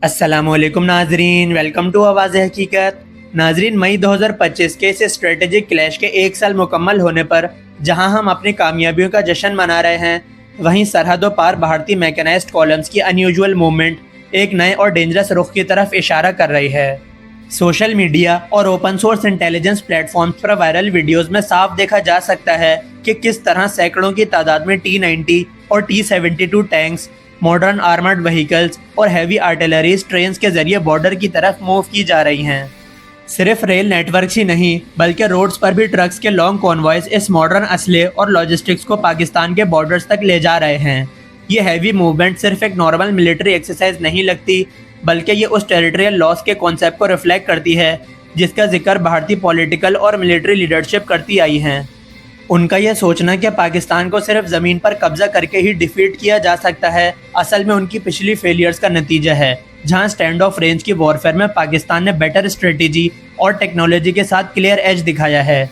अस्सलाम वालेकुम नाजरीन, वेलकम टू आवाज़ हकीकत। नाजरीन, मई 2025 के इस स्ट्रेटेजिक क्लैश के एक साल मुकम्मल होने पर जहां हम अपनी कामयाबियों का जश्न मना रहे हैं, वहीं सरहदों पार भारतीय मैकेनाइज्ड कॉलम्स की अनयूजुअल मूवमेंट एक नए और डेंजरस रुख की तरफ इशारा कर रही है। सोशल मीडिया और ओपन सोर्स इंटेलिजेंस प्लेटफॉर्म्स पर वायरल वीडियोस में साफ देखा जा सकता है कि किस तरह सैकड़ों की तादाद में T-90 और T-72 tanks, modern armoured vehicles और हैवी आर्टिलरीज ट्रेन्स के जरिए बॉर्डर की तरफ मूव की जा रही हैं। सिर्फ रेल नेटवर्क ही नहीं बल्कि रोड्स पर भी ट्रक्स के लॉन्ग कॉन्वॉयज इस मॉडर्न असले और लॉजिस्टिक्स को पाकिस्तान के बॉर्डर्स तक ले जा रहे हैं। ये हैवी मूवमेंट सिर्फ एक नॉर्मल मिलिट्री एक्सरसाइज नहीं लगती, बल्कि ये उस टेरिटोरियल लॉस के कॉन्सेप्ट को रिफ्लेक्ट करती है जिसका जिक्र भारतीय पॉलिटिकल और मिलिट्री लीडरशिप करती आई हैं। उनका यह सोचना कि पाकिस्तान को सिर्फ ज़मीन पर कब्जा करके ही डिफीट किया जा सकता है, असल में उनकी पिछली फेलियर्स का नतीजा है, जहां स्टैंड ऑफ रेंज की वॉरफेयर में पाकिस्तान ने बेटर स्ट्रेटेजी और टेक्नोलॉजी के साथ क्लियर एज दिखाया है।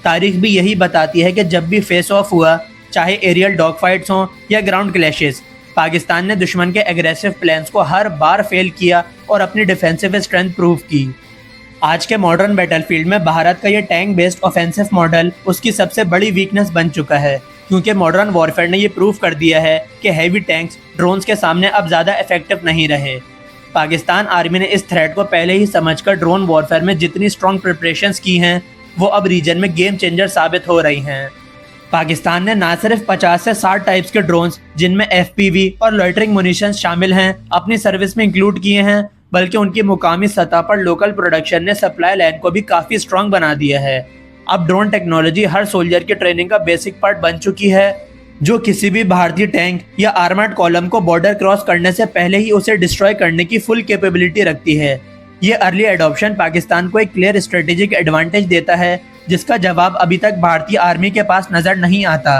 तारीख भी यही बताती है कि जब भी फेस ऑफ हुआ, चाहे एरियल डॉग फाइट्स हों या ग्राउंड क्लैशेस, पाकिस्तान ने दुश्मन के एग्रेसिव प्लान्स को हर बार फेल किया और अपनी डिफेंसिव स्ट्रेंथ प्रूव की। आज के मॉडर्न बैटलफील्ड में भारत का ये टैंक बेस्ड ऑफेंसिव मॉडल उसकी सबसे बड़ी वीकनेस बन चुका है, क्योंकि मॉडर्न वॉरफेयर ने ये प्रूव कर दिया है कि हैवी टैंक्स ड्रोन्स के सामने अब ज़्यादा इफेक्टिव नहीं रहे। पाकिस्तान आर्मी ने इस थ्रेट को पहले ही समझकर ड्रोन वॉरफेयर में जितनी स्ट्रॉन्ग प्रिपरेशंस की हैं, वो अब रीजन में गेम चेंजर साबित हो रही हैं। पाकिस्तान ने ना सिर्फ 50 से 60 टाइप्स के ड्रोन्स, जिनमें FPV और लॉइटरिंग मुनिशंस शामिल हैं, अपनी सर्विस में इंक्लूड किए हैं, बल्कि उनकी मुकामी सतह पर लोकल प्रोडक्शन ने सप्लाई लाइन को भी काफ़ी स्ट्रॉन्ग बना दिया है। अब ड्रोन टेक्नोलॉजी हर सोल्जर की ट्रेनिंग का बेसिक पार्ट बन चुकी है, जो किसी भी भारतीय टैंक या आर्मर्ड कॉलम को बॉर्डर क्रॉस करने से पहले ही उसे डिस्ट्रॉय करने की फुल कैपेबिलिटी रखती है। ये अर्ली एडॉप्शन पाकिस्तान को एक क्लियर स्ट्रेटेजिक एडवांटेज देता है, जिसका जवाब अभी तक भारतीय आर्मी के पास नजर नहीं आता।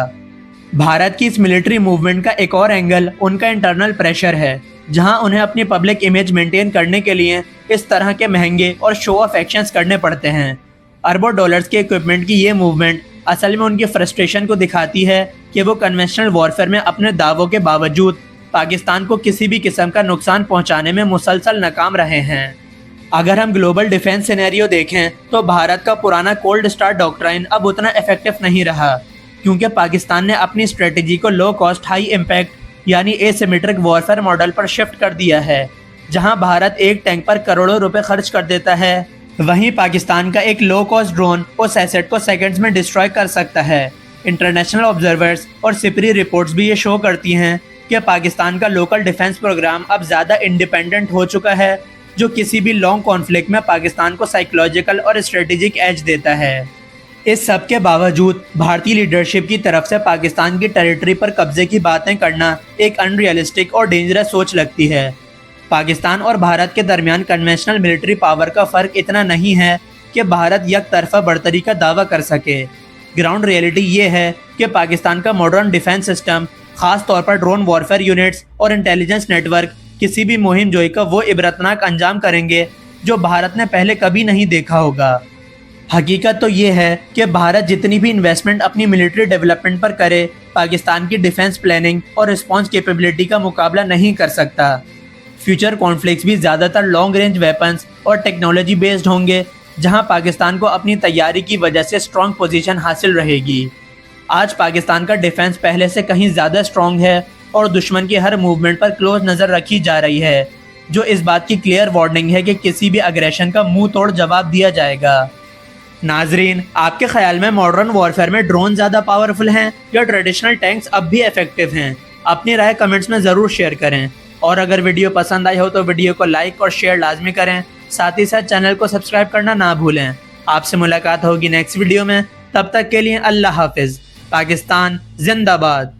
भारत की इस मिलिट्री मूवमेंट का एक और एंगल उनका इंटरनल प्रेशर है, जहां उन्हें अपनी पब्लिक इमेज मेंटेन करने के लिए इस तरह के महंगे और शो ऑफ एक्शंस करने पड़ते हैं। अरबों डॉलर्स के इक्विपमेंट की ये मूवमेंट असल में उनकी फ्रस्ट्रेशन को दिखाती है कि वो कन्वेंशनल वॉरफेयर में अपने दावों के बावजूद पाकिस्तान को किसी भी किस्म का नुकसान पहुंचाने में मुसलसल नाकाम रहे हैं। अगर हम ग्लोबल डिफेंस सिनेरियो देखें तो भारत का पुराना कोल्ड स्टार डॉक्ट्राइन अब उतना इफेक्टिव नहीं रहा, क्योंकि पाकिस्तान ने अपनी स्ट्रेटेजी को लो कॉस्ट हाई इम्पैक्ट यानी एसिमेट्रिक वॉरफेयर मॉडल पर शिफ्ट कर दिया है। जहां भारत एक टैंक पर करोड़ों रुपए खर्च कर देता है, वहीं पाकिस्तान का एक लो कॉस्ट ड्रोन उस एसेट को सेकंड्स में डिस्ट्रॉय कर सकता है। इंटरनेशनल ऑब्जर्वर्स और सिपरी रिपोर्ट्स भी ये शो करती हैं कि पाकिस्तान का लोकल डिफेंस प्रोग्राम अब ज़्यादा इंडिपेंडेंट हो चुका है, जो किसी भी लॉन्ग कॉन्फ्लिक्ट में पाकिस्तान को साइकोलॉजिकल और स्ट्रेटेजिक एज देता है। इस सब के बावजूद भारतीय लीडरशिप की तरफ से पाकिस्तान की टेरिटरी पर कब्जे की बातें करना एक अनरियलिस्टिक और डेंजरस सोच लगती है। पाकिस्तान और भारत के दरमियान कन्वेंशनल मिलिट्री पावर का फ़र्क इतना नहीं है कि भारत एक तरफा बढ़तरी का दावा कर सके। ग्राउंड रियलिटी ये है कि पाकिस्तान का मॉडर्न डिफेंस सिस्टम, खास तौर पर ड्रोन वॉरफेयर यूनिट्स और इंटेलिजेंस नेटवर्क, किसी भी मुहिम जोई का वो इबरतनाक अंजाम करेंगे जो भारत ने पहले कभी नहीं देखा होगा। हकीकत तो ये है कि भारत जितनी भी इन्वेस्टमेंट अपनी मिलिट्री डेवलपमेंट पर करे, पाकिस्तान की डिफेंस प्लानिंग और रिस्पांस कैपेबिलिटी का मुकाबला नहीं कर सकता। फ्यूचर कॉन्फ्लिक्ट्स भी ज़्यादातर लॉन्ग रेंज वेपन्स और टेक्नोलॉजी बेस्ड होंगे, जहां पाकिस्तान को अपनी तैयारी की वजह से स्ट्रॉन्ग पोजीशन हासिल रहेगी। आज पाकिस्तान का डिफेंस पहले से कहीं ज़्यादा स्ट्रॉन्ग है और दुश्मन की हर मूवमेंट पर क्लोज नज़र रखी जा रही है, जो इस बात की क्लियर वार्निंग है कि किसी भी अग्रेशन का मुंह तोड़ जवाब दिया जाएगा। नाजरीन, आपके ख्याल में मॉडर्न वॉरफेयर में ड्रोन ज़्यादा पावरफुल हैं या ट्रेडिशनल टैंक्स अब भी इफेक्टिव हैं? अपनी राय कमेंट्स में ज़रूर शेयर करें, और अगर वीडियो पसंद आई हो तो वीडियो को लाइक और शेयर लाजमी करें। साथ ही साथ चैनल को सब्सक्राइब करना ना भूलें। आपसे मुलाकात होगी नेक्स्ट वीडियो में, तब तक के लिए अल्लाह हाफिज़। पाकिस्तान जिंदाबाद।